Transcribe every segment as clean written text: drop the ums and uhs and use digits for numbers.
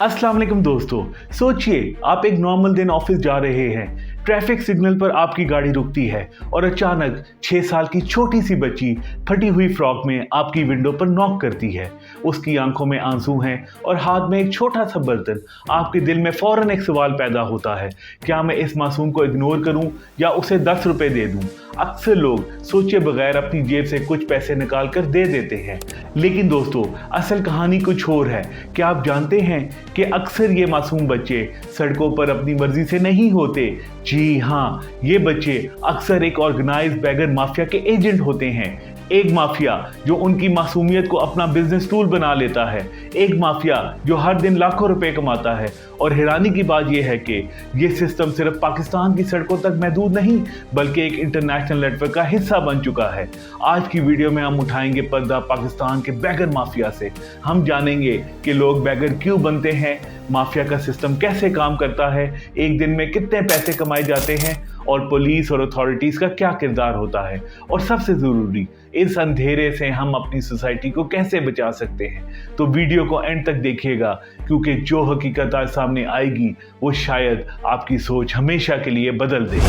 अस्सलाम वालेकुम दोस्तों। सोचिए आप एक नॉर्मल दिन ऑफिस जा रहे हैं, ट्रैफिक सिग्नल पर आपकी गाड़ी रुकती है और अचानक 6 साल की छोटी सी बच्ची फटी हुई फ्रॉक में आपकी विंडो पर नॉक करती है। उसकी आंखों में आंसू हैं और हाथ में एक छोटा सा बर्तन। आपके दिल में फौरन एक सवाल पैदा होता है, क्या मैं इस मासूम को इग्नोर करूं या उसे 10 रुपए दे दूं? अक्सर लोग सोचे बगैर अपनी जेब से कुछ पैसे निकाल कर दे देते हैं, लेकिन दोस्तों असल कहानी कुछ और है। क्या आप जानते हैं कि अक्सर ये मासूम बच्चे सड़कों पर अपनी मर्जी से नहीं होते। जी हाँ, ये बच्चे अक्सर एक ऑर्गेनाइज्ड बैगर माफिया के एजेंट होते हैं। एक माफिया जो उनकी मासूमियत को अपना बिजनेस टूल बना लेता है, एक माफिया जो हर दिन लाखों रुपए कमाता है। और हैरानी की बात यह है कि ये सिस्टम सिर्फ पाकिस्तान की सड़कों तक महदूद नहीं बल्कि एक इंटरनेशनल नेटवर्क का हिस्सा बन चुका है। आज की वीडियो में हम उठाएंगे पर्दा पाकिस्तान के बैगर माफिया से। हम जानेंगे कि लोग बैगर क्यों बनते हैं, माफिया का सिस्टम कैसे काम करता है, एक दिन में कितने पैसे कमाए जाते हैं और पुलिस और अथॉरिटीज का क्या किरदार होता है, और सबसे जरूरी इस अंधेरे से हम अपनी सोसाइटी को कैसे बचा सकते हैं। तो वीडियो को एंड तक देखिएगा, क्योंकि जो हकीकत आज सामने आएगी वो शायद आपकी सोच हमेशा के लिए बदल दे।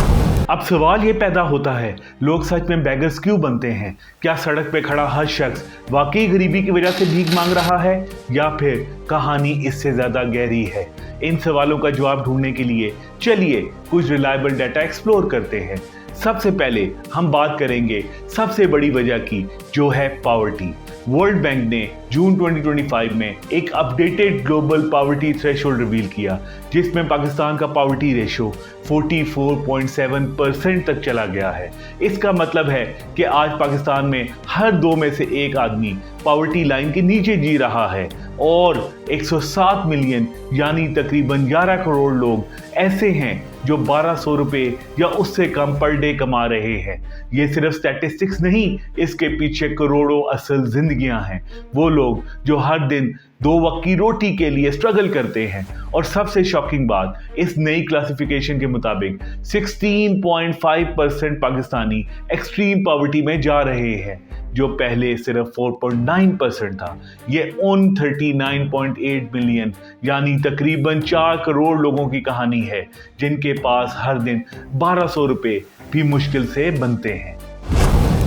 अब सवाल ये पैदा होता है, लोग सच में बैगर्स क्यों बनते हैं? क्या सड़क पे खड़ा हर शख्स वाकई गरीबी की वजह से भीख मांग रहा है, या फिर कहानी इससे ज्यादा गहरी है? इन सवालों का जवाब ढूंढने के लिए चलिए कुछ रिलायबल डाटा एक्सप्लोर करते हैं। सबसे पहले हम बात करेंगे सबसे बड़ी वजह की, जो है पॉवर्टी। वर्ल्ड बैंक ने जून 2025 में एक updated global poverty threshold reveal किया, जिसमें पाकिस्तान का पॉवर्टी रेशो 44.7% तक चला गया है। इसका मतलब है कि आज पाकिस्तान में हर 2 में से 1 आदमी पॉवर्टी लाइन के नीचे जी रहा है और 107 मिलियन यानी तकरीबन 11 करोड़ लोग ऐसे हैं जो 1200 रुपए या उससे कम पर डे कमा रहे हैं। ये सिर्फ स्टैटिस्टिक्स नहीं, इसके पीछे करोड़ों असल जिंदगियां हैं। वो लोग जो हर दिन 2 वक्त की रोटी के लिए स्ट्रगल करते हैं। और सबसे शॉकिंग बात, इस नई क्लासिफिकेशन के मुताबिक 16.5% पाकिस्तानी एक्सट्रीम पॉवर्टी में जा रहे हैं, जो पहले सिर्फ 4.9% था। ये उन 39.8 मिलियन यानी तकरीबन 4 करोड़ लोगों की कहानी है जिनके पास हर दिन 1200 रुपए भी मुश्किल से बनते हैं।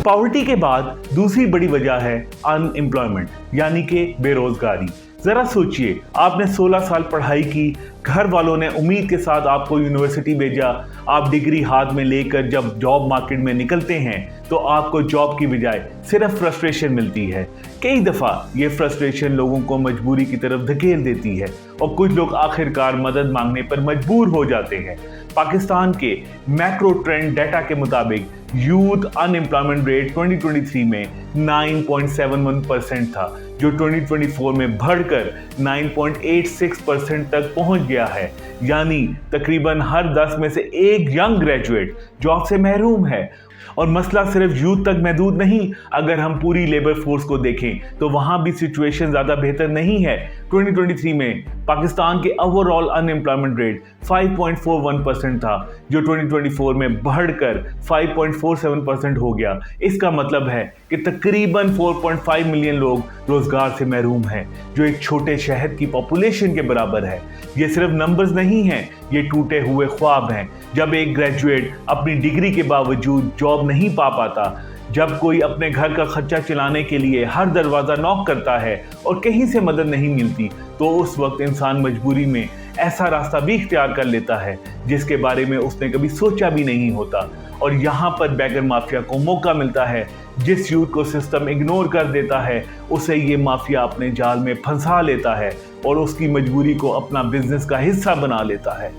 पॉवर्टी के बाद दूसरी बड़ी वजह है अनएम्प्लॉयमेंट यानी कि बेरोजगारी। जरा सोचिए, आपने 16 साल पढ़ाई की, घर वालों ने उम्मीद के साथ आपको यूनिवर्सिटी भेजा, आप डिग्री हाथ में लेकर जब जॉब मार्केट में निकलते हैं तो आपको जॉब की बजाय सिर्फ फ्रस्ट्रेशन मिलती है। कई दफ़ा ये फ्रस्ट्रेशन लोगों को मजबूरी की तरफ धकेल देती है और कुछ लोग आखिरकार मदद मांगने पर मजबूर हो जाते हैं। पाकिस्तान के मैक्रो ट्रेंड डाटा के मुताबिक यूथ अनएम्प्लॉयमेंट रेट 2023 में 9.71% था, जो 2024 में बढ़कर 9.86% तक पहुंच गया है। यानी तकरीबन हर 10 में से 1 यंग ग्रेजुएट जॉब से महरूम है। और मसला सिर्फ यूथ तक महदूद नहीं, अगर हम पूरी लेबर फोर्स को देखें तो वहां भी सिचुएशन ज्यादा बेहतर नहीं है। 2023 में पाकिस्तान के ओवरऑल अनएम्प्लॉयमेंट रेट 5.41% था, जो 2024 में बढ़कर 5.47% हो गया। इसका मतलब है कि तकरीबन 4.5 मिलियन लोग रोजगार से महरूम हैं, जो एक छोटे शहर की पॉपुलेशन के बराबर है। ये सिर्फ नंबर्स नहीं हैं, ये टूटे हुए ख्वाब हैं। जब एक ग्रेजुएट अपनी डिग्री के बावजूद जॉब नहीं पा पाता, जब कोई अपने घर का खर्चा चलाने के लिए हर दरवाज़ा नॉक करता है और कहीं से मदद नहीं मिलती, तो उस वक्त इंसान मजबूरी में ऐसा रास्ता भी इख्तियार कर लेता है जिसके बारे में उसने कभी सोचा भी नहीं होता। और यहाँ पर बैगर माफिया को मौका मिलता है। जिस यूथ को सिस्टम इग्नोर कर देता है, उसे ये माफिया अपने जाल में फंसा लेता है और उसकी मजबूरी को अपना बिजनेस का हिस्सा बना लेता है।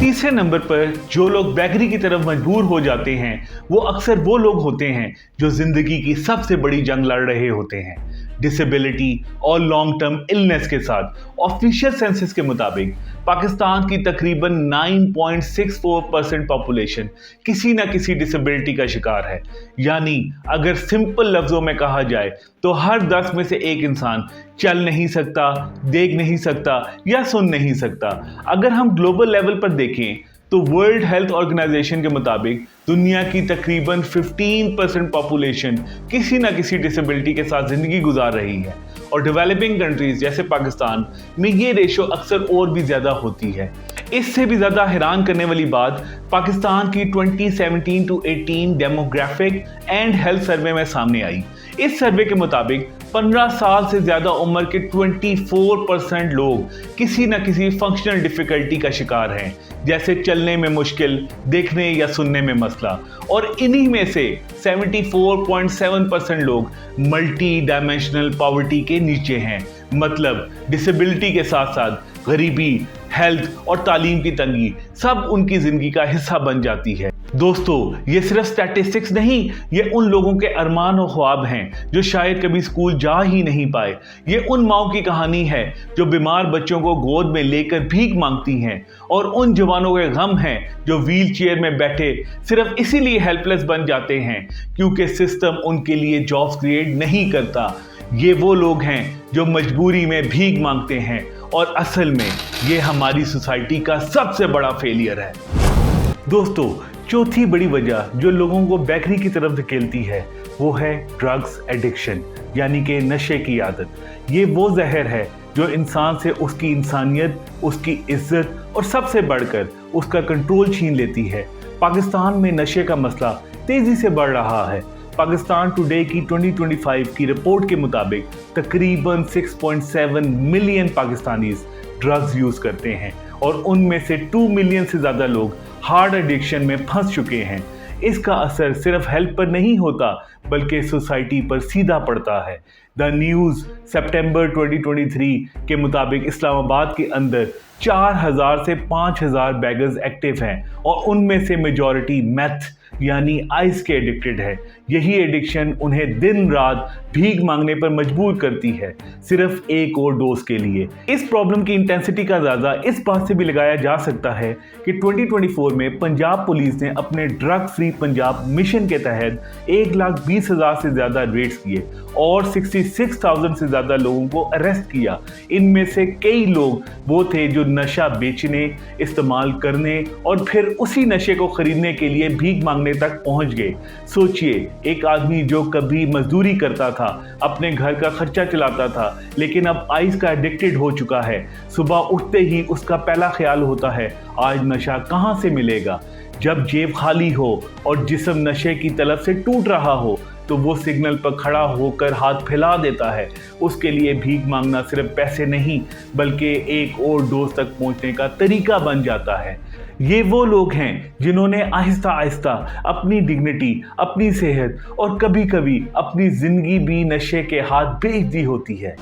तीसरे नंबर पर जो लोग बैगरी की तरफ मजबूर हो जाते हैं, वो अक्सर वो लोग होते हैं जो जिंदगी की सबसे बड़ी जंग लड़ रहे होते हैं, डिसेबिलिटी और लॉन्ग टर्म इलनेस के साथ। ऑफिशियल सेंसस के मुताबिक पाकिस्तान की तकरीबन 9.64% पॉपुलेशन किसी न किसी डिसेबिलिटी का शिकार है। यानी अगर सिंपल लफ्जों में कहा जाए तो हर 10 में से 1 इंसान चल नहीं सकता, देख नहीं सकता या सुन नहीं सकता। अगर हम ग्लोबल लेवल पर देखें तो वर्ल्ड हेल्थ ऑर्गेनाइजेशन के मुताबिक दुनिया की तकरीबन 15% पॉपुलेशन किसी न किसी डिसेबिलिटी के साथ जिंदगी गुजार रही है। और डेवलपिंग कंट्रीज जैसे पाकिस्तान में ये रेशो अक्सर और भी ज़्यादा होती है। इससे भी ज़्यादा हैरान करने वाली बात पाकिस्तान की 2017 to 18 demographic and health survey में सामने आई। इस सर्वे के मुताबिक 15 साल से ज़्यादा उम्र के 24% लोग किसी न किसी फंक्शनल डिफ़िकल्टी का शिकार हैं, जैसे चलने में मुश्किल, देखने या सुनने में मसला, और इन्हीं में से 74.7% लोग मल्टी डायमेंशनल पॉवर्टी के नीचे हैं। मतलब डिसेबिलिटी के साथ साथ गरीबी, हेल्थ और तालीम की तंगी सब उनकी ज़िंदगी का हिस्सा बन जाती है। दोस्तों, ये सिर्फ स्टैटिस्टिक्स नहीं, ये उन लोगों के अरमान और ख्वाब हैं जो शायद कभी स्कूल जा ही नहीं पाए। ये उन माओं की कहानी है जो बीमार बच्चों को गोद में लेकर भीख मांगती हैं, और उन जवानों के गम हैं जो व्हील चेयर में बैठे सिर्फ इसीलिए हेल्पलेस बन जाते हैं क्योंकि सिस्टम उनके लिए जॉब्स क्रिएट नहीं करता। ये वो लोग हैं जो मजबूरी में भीख मांगते हैं, और असल में ये हमारी सोसाइटी का सबसे बड़ा फेलियर है। दोस्तों, चौथी बड़ी वजह जो लोगों को बेकरी की तरफ धकेलती है वो है ड्रग्स एडिक्शन, यानी कि नशे की आदत। ये वो जहर है जो इंसान से उसकी इंसानियत, उसकी इज्जत और सबसे बढ़कर उसका कंट्रोल छीन लेती है। पाकिस्तान में नशे का मसला तेजी से बढ़ रहा है। पाकिस्तान टुडे की 2025 की रिपोर्ट के मुताबिक तकरीबन 6.7 मिलियन पाकिस्तानीज ड्रग्स यूज करते हैं, और उनमें से 2 मिलियन से ज़्यादा लोग हार्ड एडिक्शन में फंस चुके हैं। इसका असर सिर्फ हेल्थ पर नहीं होता बल्कि सोसाइटी पर सीधा पड़ता है। द न्यूज़ सितंबर 2023 के मुताबिक इस्लामाबाद के अंदर 4000 से 5000 बैगर्स एक्टिव हैं, और उनमें से मेजॉरिटी मैथ यानी आइस के एडिक्टेड है। यही एडिक्शन उन्हें दिन रात भीख मांगने पर मजबूर करती है, सिर्फ एक और डोज के लिए। इस प्रॉब्लम की इंटेंसिटी का अंदाजा इस बात से भी लगाया जा सकता है कि 2024 में पंजाब पुलिस ने अपने ड्रग फ्री पंजाब मिशन के तहत 1,20,000 से ज़्यादा रेड्स किए और 66,000 से ज़्यादा लोगों को अरेस्ट किया। इनमें से कई लोग वो थे जो नशा बेचने, इस्तेमाल करने और फिर उसी नशे को खरीदने के लिए भीख मांगने तक पहुंच गए। सोचिए, एक आदमी जो कभी मजदूरी करता था, अपने घर का खर्चा चलाता था, लेकिन अब आइस का एडिक्टेड हो चुका है। सुबह उठते ही उसका पहला ख्याल होता है, आज नशा कहाँ से मिलेगा। जब जेब खाली हो और जिस्म नशे की तलब से टूट रहा हो तो वो सिग्नल पर खड़ा होकर हाथ फैला देता है। उसके लिए भीख मांगना सिर्फ पैसे नहीं बल्कि एक और डोज तक पहुंचने का तरीका बन जाता है। ये वो लोग हैं जिन्होंने आहिस्ता आहिस्ता अपनी डिग्निटी, अपनी सेहत और कभी कभी अपनी जिंदगी भी नशे के हाथ बेच दी होती है।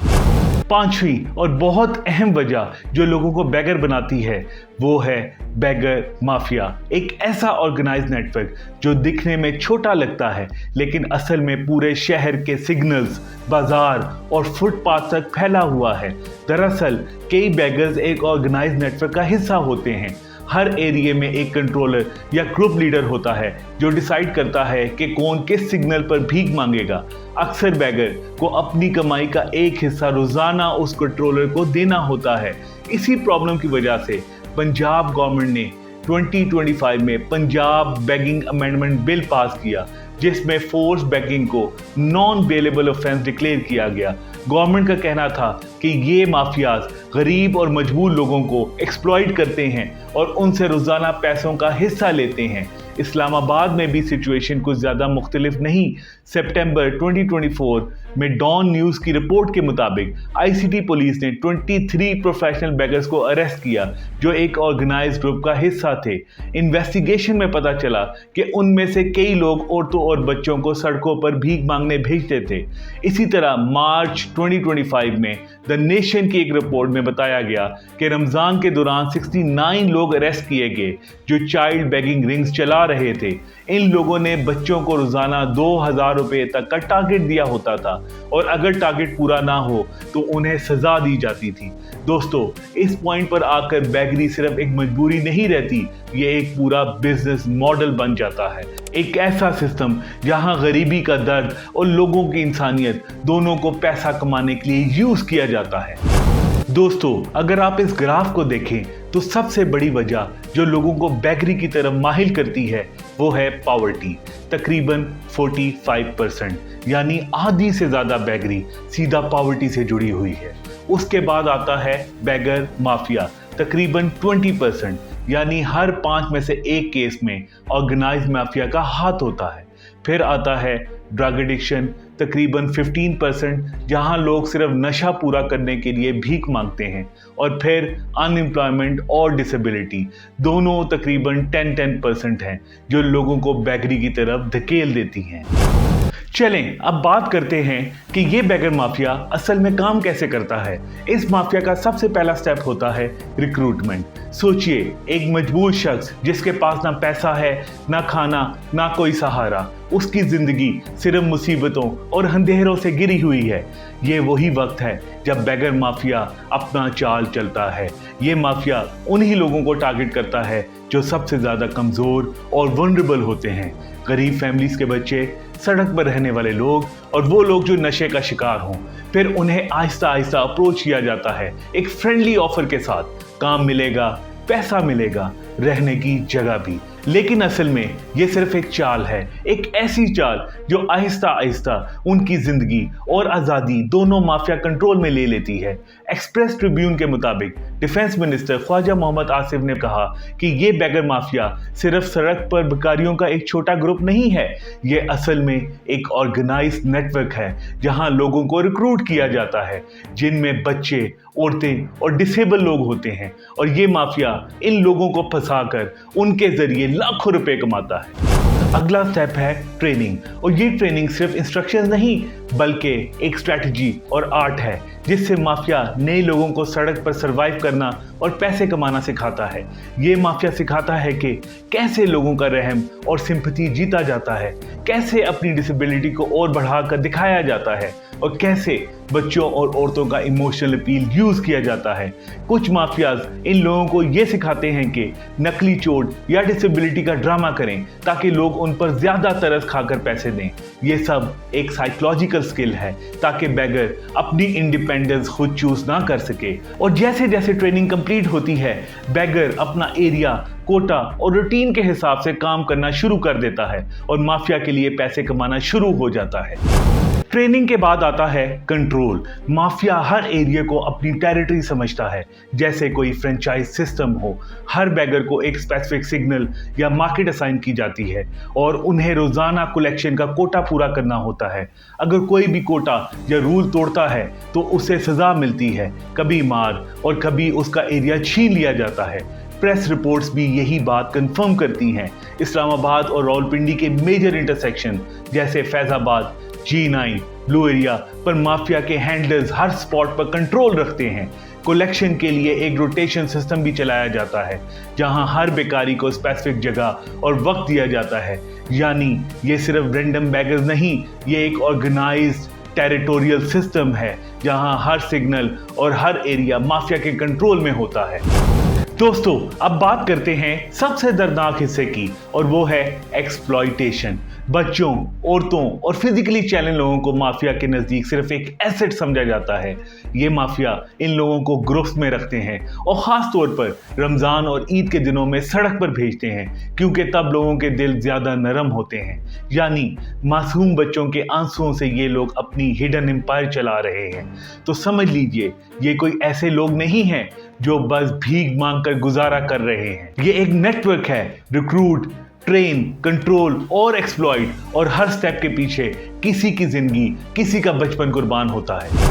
पांचवी और बहुत अहम वजह जो लोगों को बैगर बनाती है वो है बैगर माफिया। एक ऐसा ऑर्गेनाइज नेटवर्क जो दिखने में छोटा लगता है लेकिन असल में पूरे शहर के सिग्नल्स, बाजार और फुटपाथ तक फैला हुआ है। दरअसल कई बैगर्स एक ऑर्गेनाइज नेटवर्क का हिस्सा होते हैं। हर एरिया में एक कंट्रोलर या ग्रुप लीडर होता है जो डिसाइड करता है कि कौन किस सिग्नल पर भीख मांगेगा। अक्सर बैगर को अपनी कमाई का एक हिस्सा रोजाना उस कंट्रोलर को देना होता है। इसी प्रॉब्लम की वजह से पंजाब गवर्नमेंट ने 2025 में Punjab begging amendment bill pass किया जिसमें फोर्स बेगिंग को नॉन बेलेबल ऑफेंस डिक्लेयर किया गया। गवर्नमेंट का कहना था कि ये माफियाज गरीब और मजबूर लोगों को एक्सप्लॉइट करते हैं और उनसे रोजाना पैसों का हिस्सा लेते हैं। इस्लामाबाद में भी सिचुएशन कुछ ज़्यादा मुख्तलिफ नहीं। सितंबर 2024 में डॉन न्यूज़ की रिपोर्ट के मुताबिक आईसीटी पुलिस ने 23 प्रोफेशनल बैगर्स को अरेस्ट किया जो एक ऑर्गेनाइज ग्रुप का हिस्सा थे। इन्वेस्टिगेशन में पता चला कि उनमें से कई लोग औरतों और बच्चों को सड़कों पर भीख मांगने भेजते थे। इसी तरह मार्च 2025 में द नेशन की एक रिपोर्ट में बताया गया कि रमज़ान के दौरान 69 लोग अरेस्ट किए गए जो चाइल्ड बेगिंग रिंग्स चला रहे थे। इन लोगों ने बच्चों को रोजाना 2000 रुपये तक का टारगेट दिया होता था और अगर टारगेट पूरा ना हो तो उन्हें सजा दी जाती थी। दोस्तों, इस पॉइंट पर आकर बैगरी सिर्फ एक मजबूरी नहीं रहती, ये एक पूरा बिजनेस मॉडल बन जाता है। एक ऐसा सिस्टम जहां गरीबी का दर्द और लोगों की इंसानियत दोनों को पैसा कमाने के लिए यूज किया जाता है। दोस्तों, अगर आप इस ग्राफ को देखें तो सबसे बड़ी वजह जो लोगों को बेगरी की तरफ माहिल करती है वो है पॉवर्टी। तकरीबन 45%, यानी आधी से ज्यादा बेगरी सीधा पॉवर्टी से जुड़ी हुई है। उसके बाद आता है बेगर माफिया, तकरीबन 20%, यानी हर 5 में से 1 केस में ऑर्गेनाइज माफिया का हाथ होता है। फिर आता है ड्रग एडिक्शन, तकरीबन 15%, जहां लोग सिर्फ नशा पूरा करने के लिए भीख मांगते हैं। और फिर अनएम्प्लॉयमेंट और डिसेबिलिटी, दोनों तकरीबन 10% हैं जो लोगों को बेगरी की तरफ धकेल देती हैं। चलें अब बात करते हैं कि ये बेगर माफिया असल में काम कैसे करता है। इस माफिया का सबसे पहला स्टेप होता है रिक्रूटमेंट। सोचिए, एक मजबूर शख्स जिसके पास ना पैसा है, ना खाना, ना कोई सहारा, उसकी जिंदगी सिर्फ मुसीबतों और अंधेरों से घिरी हुई है। ये वही वक्त है जब बेगर माफिया अपना चाल चलता है। ये माफिया उन्हीं लोगों को टारगेट करता है जो सबसे ज्यादा कमजोर और वल्नरेबल होते हैं। गरीब फैमिलीज के बच्चे, सड़क पर रहने वाले लोग और वो लोग जो नशे का शिकार हों। फिर उन्हें आहिस्ता आहिस्ता अप्रोच किया जाता है एक फ्रेंडली ऑफर के साथ। काम मिलेगा, पैसा मिलेगा, रहने की जगह भी। लेकिन असल में ये सिर्फ एक चाल है, एक ऐसी चाल जो आहिस्ता आहिस्ता उनकी जिंदगी और आज़ादी दोनों माफिया कंट्रोल में ले लेती है। एक्सप्रेस ट्रिब्यून के मुताबिक डिफेंस मिनिस्टर ख्वाजा मोहम्मद आसिफ ने कहा कि ये बेगर माफिया सिर्फ सड़क पर भिखारियों का एक छोटा ग्रुप नहीं है, ये असल में एक ऑर्गेनाइज्ड नेटवर्क है जहां लोगों को रिक्रूट किया जाता है, जिनमें बच्चे, औरतें और डिसेबल लोग होते हैं। और ये माफिया इन लोगों को फंसाकर उनके जरिए लाखों रुपए कमाता है। अगला स्टेप है ट्रेनिंग, और ये ट्रेनिंग सिर्फ इंस्ट्रक्शंस नहीं बल्कि एक स्ट्रैटेजी और आर्ट है जिससे माफिया नए लोगों को सड़क पर सरवाइव करना और पैसे कमाना सिखाता है। ये माफिया सिखाता है कि कैसे लोगों का रहम और सिंपैथी जीता जाता है, कैसे अपनी डिसेबिलिटी को और बढ़ाकर दिखाया जाता है और कैसे बच्चों और औरतों का इमोशनल अपील यूज किया जाता है। कुछ माफियाज इन लोगों को ये सिखाते हैं कि नकली चोट या डिसेबिलिटी का ड्रामा करें ताकि लोग उन पर ज्यादा तरस खाकर पैसे दें। ये सब एक साइकोलॉजिकल स्किल है ताकि बेगर अपनी इंडिपेंडेंस खुद चूज ना कर सके। और जैसे जैसे ट्रेनिंग कंप्लीट होती है, बेगर अपना एरिया, कोटा और रूटीन के हिसाब से काम करना शुरू कर देता है और माफिया के लिए पैसे कमाना शुरू हो जाता है। ट्रेनिंग के बाद आता है कंट्रोल। माफिया हर एरिया को अपनी टेरिटरी समझता है, जैसे कोई फ्रेंचाइज सिस्टम हो। हर बेगर को एक स्पेसिफिक सिग्नल या मार्केट असाइन की जाती है और उन्हें रोजाना कलेक्शन का कोटा पूरा करना होता है। अगर कोई भी कोटा या रूल तोड़ता है तो उसे सजा मिलती है, कभी मार और कभी उसका एरिया छीन लिया जाता है। प्रेस रिपोर्ट्स भी यही बात कंफर्म करती हैं। इस्लामाबाद और रावलपिंडी के मेजर इंटरसेक्शन जैसे फैजाबाद, G9, ब्लू एरिया पर माफिया के हैंडलर्स हर स्पॉट पर कंट्रोल रखते हैं। कलेक्शन के लिए एक रोटेशन सिस्टम भी चलाया जाता है जहां हर बेकारी को स्पेसिफिक जगह और वक्त दिया जाता है। यानी ये सिर्फ रैंडम बेगर्स नहीं, ये एक ऑर्गेनाइज्ड टेरिटोरियल सिस्टम है जहां हर सिग्नल और हर एरिया माफिया के कंट्रोल में होता है। दोस्तों, अब बात करते हैं सबसे दर्दनाक हिस्से की, और वो है एक्सप्लॉइटेशन। बच्चों, औरतों और फिजिकली चैलेंज लोगों को माफिया के नज़दीक सिर्फ एक एसेट समझा जाता है। ये माफिया इन लोगों को ग्रुप्स में रखते हैं और ख़ास तौर पर रमज़ान और ईद के दिनों में सड़क पर भेजते हैं, क्योंकि तब लोगों के दिल ज़्यादा नरम होते हैं। यानी मासूम बच्चों के आंसुओं से ये लोग अपनी हिडन एम्पायर चला रहे हैं। तो समझ लीजिए, ये कोई ऐसे लोग नहीं हैं जो बस भीख मांगकर गुजारा कर रहे हैं। ये एक नेटवर्क है, रिक्रूट, ट्रेन, कंट्रोल और एक्सप्लॉइट, और हर स्टेप के पीछे किसी की जिंदगी, किसी का बचपन कुर्बान होता है।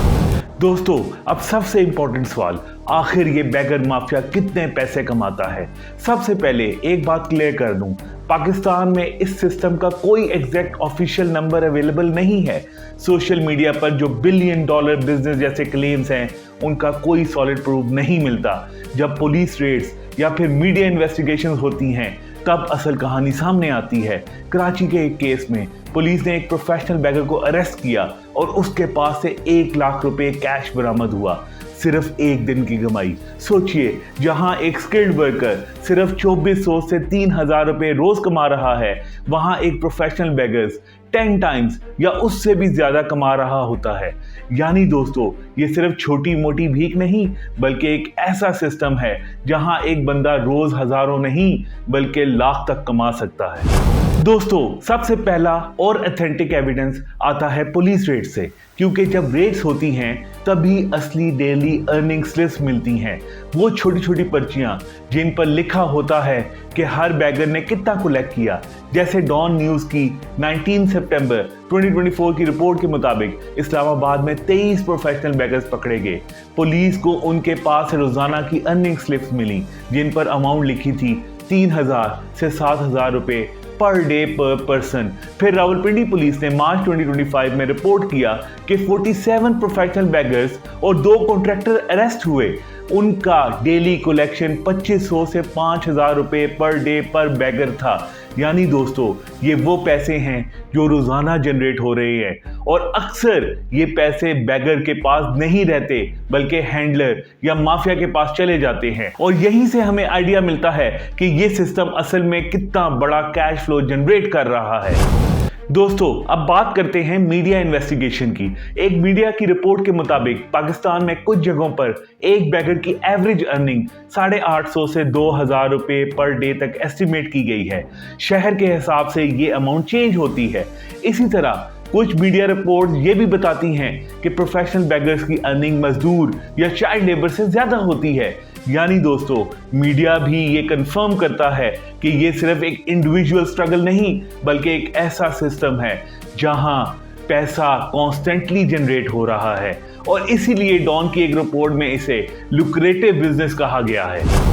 दोस्तों, अब सबसे इंपॉर्टेंट सवाल, आखिर ये बेगर माफिया कितने पैसे कमाता है? सबसे पहले एक बात क्लियर कर दूं, पाकिस्तान में इस सिस्टम का कोई एग्जैक्ट ऑफिशियल नंबर अवेलेबल नहीं है। सोशल मीडिया पर जो $billion बिजनेस जैसे क्लेम्स हैं, उनका कोई सॉलिड प्रूफ नहीं मिलता। जब पुलिस रेड्स या फिर मीडिया इन्वेस्टिगेशंस होती हैं, तब असल कहानी सामने आती है। कराची के एक केस में पुलिस ने एक प्रोफेशनल बैगर को अरेस्ट किया और उसके पास से 1 लाख रुपए कैश बरामद हुआ। सिर्फ एक दिन की कमाई। सोचिए, जहां एक स्किल्ड वर्कर सिर्फ 2400 से 3000 रुपए रोज कमा रहा है, वहां एक प्रोफेशनल बैगर्स 10 टाइम्स या उससे भी ज्यादा कमा रहा होता है। यानी दोस्तों, ये सिर्फ छोटी मोटी भीख नहीं, बल्कि एक ऐसा सिस्टम है जहां एक बंदा रोज हजारों नहीं बल्कि लाख तक कमा सकता है। दोस्तों, सबसे पहला और ऑथेंटिक एविडेंस आता है पुलिस रेड से, क्योंकि जब रेड्स होती हैं तभी असली डेली अर्निंग स्लिप्स मिलती हैं। वो छोटी छोटी पर्चियां जिन पर लिखा होता है कि हर बैगर ने कितना कलेक्ट किया। जैसे डॉन न्यूज की 19 सितंबर 2024 की रिपोर्ट के मुताबिक इस्लामाबाद में 23 प्रोफेशनल बैगर्स पकड़े गए। पुलिस को उनके पास रोजाना की अर्निंग स्लिप्स मिली जिन पर अमाउंट लिखी थी 3000 से 7000 रुपए पर डे पर पर्सन। फिर रावलपिंडी पुलिस ने मार्च 2025 में रिपोर्ट किया कि 47 प्रोफेशनल बैगर्स और 2 कॉन्ट्रैक्टर अरेस्ट हुए। उनका डेली कलेक्शन 2500 से 5000 रुपए पर डे पर बैगर था। यानी दोस्तों, ये वो पैसे हैं जो रोजाना जनरेट हो रहे हैं और अक्सर ये पैसे बैगर के पास नहीं रहते बल्कि हैंडलर या माफिया के पास चले जाते हैं। और यहीं से हमें आइडिया मिलता है कि ये सिस्टम असल में कितना बड़ा कैश फ्लो जनरेट कर रहा है। दोस्तों, अब बात करते हैं मीडिया इन्वेस्टिगेशन की। एक मीडिया की रिपोर्ट के मुताबिक पाकिस्तान में कुछ जगहों पर एक बैगर की एवरेज अर्निंग 850 से 2000 रुपए पर डे तक एस्टिमेट की गई है। शहर के हिसाब से ये अमाउंट चेंज होती है। इसी तरह कुछ मीडिया रिपोर्ट ये भी बताती हैं कि प्रोफेशनल बैगर्स की अर्निंग मजदूर या चाइल्ड लेबर से ज्यादा होती है। यानी दोस्तों, मीडिया भी ये कंफर्म करता है कि ये सिर्फ एक इंडिविजुअल स्ट्रगल नहीं बल्कि एक ऐसा सिस्टम है जहां पैसा कॉन्स्टेंटली जनरेट हो रहा है और इसीलिए डॉन की एक रिपोर्ट में इसे लुक्रेटिव बिजनेस कहा गया है।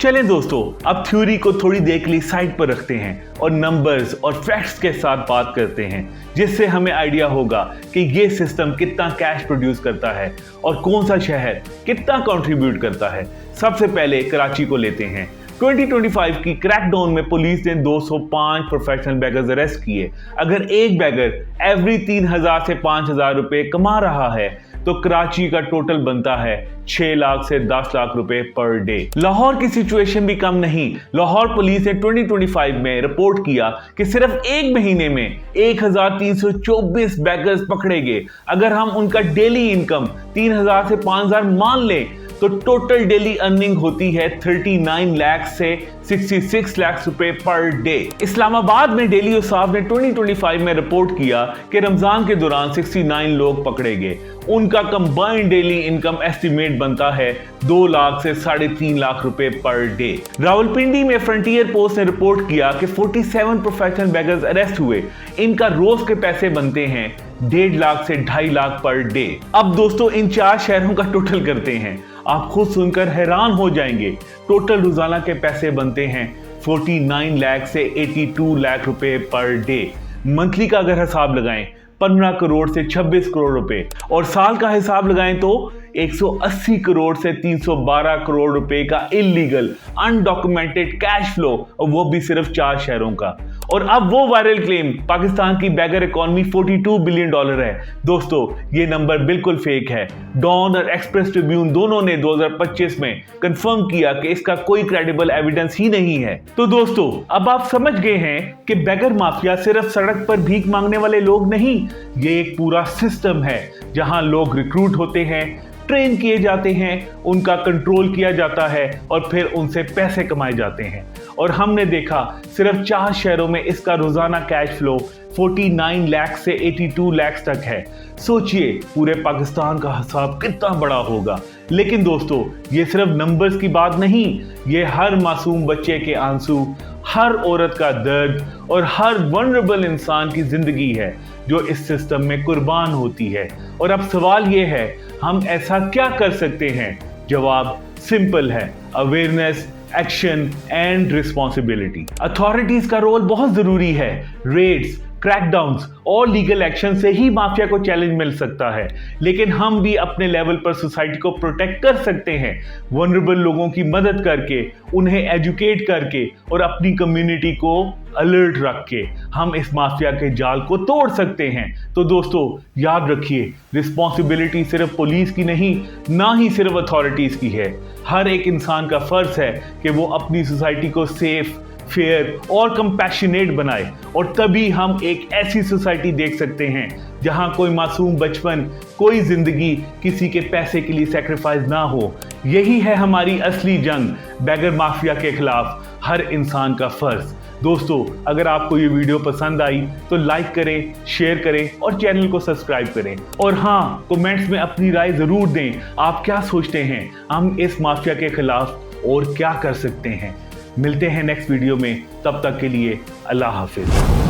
चलें दोस्तों, अब थ्योरी को थोड़ी देर के लिए साइड पर रखते हैं और नंबर्स और फैक्ट्स के साथ बात करते हैं, जिससे हमें आइडिया होगा कि ये सिस्टम कितना कैश प्रोड्यूस करता है और कौन सा शहर कितना कंट्रीब्यूट करता है। सबसे पहले कराची को लेते हैं। 2025 की क्रैकडाउन में पुलिस ने 205 प्रोफेशनल बैगर्स अरेस्ट किए। अगर एक बैगर एवरी 3000 से 5000 रुपए कमा रहा है तो कराची का टोटल बनता है 6 लाख से 10 लाख रुपए पर डे। लाहौर की सिचुएशन भी कम नहीं। लाहौर पुलिस ने 2025 में रिपोर्ट किया कि सिर्फ एक महीने में 1324 बैगर्स पकड़े गए। अगर हम उनका डेली इनकम 3000 से 5000 मान लें तो टोटल डेली अर्निंग होती है 39 लाख से 66 लाख रुपए पर डे। इस्लामाबाद में डेली औसाफ ने 2025 में रिपोर्ट किया कि रमजान के दौरान 69 लोग पकड़े गए। उनका कंबाइंड डेली इनकम एस्टिमेट बनता है 2 लाख से 3.5 लाख रुपए पर डे। रावलपिंडी में फ्रंटियर पोस्ट ने रिपोर्ट किया कि 47 प्रोफेशनल बैगर्स अरेस्ट हुए। इनका रोज के पैसे बनते हैं 1.5 लाख से 2.5 लाख पर डे। अब दोस्तों, इन 4 शहरों का टोटल करते हैं। आप खुद सुनकर हैरान हो जाएंगे। टोटल रोजाना के पैसे बनते हैं 49 लाख से 82 लाख रुपए पर डे। मंथली का अगर हिसाब लगाएं 15 करोड़ से 26 करोड़ रुपए और साल का हिसाब लगाएं तो 180 करोड़ से 312 करोड़ रुपए का इलीगल अनडॉक्यूमेंटेड कैश फ्लो, और वो भी सिर्फ 4 शहरों का। और अब वो वायरल क्लेम पाकिस्तान की बैगर इकोनॉमी $42 बिलियन है। दोस्तों, ये नंबर बिल्कुल फेक है। डॉन और एक्सप्रेस ट्रिब्यून दोनों ने 2025 में कंफर्म किया कि इसका कोई क्रेडिबल एविडेंस ही नहीं है। तो दोस्तों, अब आप समझ गए हैं कि बैगर माफिया सिर्फ सड़क पर भीख मांगने वाले लोग नहीं, ये एक पूरा सिस्टम है जहां लोग रिक्रूट होते हैं, ट्रेन किए जाते हैं, उनका कंट्रोल किया जाता है और फिर उनसे पैसे कमाए जाते हैं। और हमने देखा सिर्फ 4 शहरों में इसका रोजाना कैश फ्लो 49 लाख से 82 लाख तक है। सोचिए पूरे पाकिस्तान का हिसाब कितना बड़ा होगा। लेकिन दोस्तों, ये सिर्फ नंबर्स की बात नहीं, ये हर मासूम बच्चे के आंसू, हर औरत का दर्द और हर वनरेबल इंसान की जिंदगी है जो इस सिस्टम में कुर्बान होती है। और अब सवाल ये है, हम ऐसा क्या कर सकते हैं? जवाब सिंपल है, awareness, action and responsibility. Authorities का रोल बहुत जरूरी है। रेड्स, क्रैकडाउन्स और लीगल एक्शन से ही माफिया को चैलेंज मिल सकता है, लेकिन हम भी अपने लेवल पर सोसाइटी को प्रोटेक्ट कर सकते हैं, वनरेबल लोगों की मदद करके, उन्हें एजुकेट करके और अपनी कम्युनिटी को अलर्ट रख के हम इस माफिया के जाल को तोड़ सकते हैं। तो दोस्तों याद रखिए, रिस्पॉन्सिबिलिटी सिर्फ पुलिस की नहीं, ना ही सिर्फ अथॉरिटीज की है। हर एक इंसान का फर्ज है कि वो अपनी सोसाइटी को सेफ, फेयर और कंपैशनेट बनाए, और तभी हम एक ऐसी सोसाइटी देख सकते हैं जहां कोई मासूम बचपन, कोई जिंदगी किसी के पैसे के लिए सेक्रीफाइस ना हो। यही है हमारी असली जंग, बैगर माफिया के खिलाफ हर इंसान का फर्ज। दोस्तों अगर आपको ये वीडियो पसंद आई तो लाइक करें, शेयर करें और चैनल को सब्सक्राइब करें। और हाँ, कमेंट्स में अपनी राय जरूर दें, आप क्या सोचते हैं हम इस माफिया के खिलाफ और क्या कर सकते हैं। मिलते हैं नेक्स्ट वीडियो में, तब तक के लिए अल्लाह हाफिज।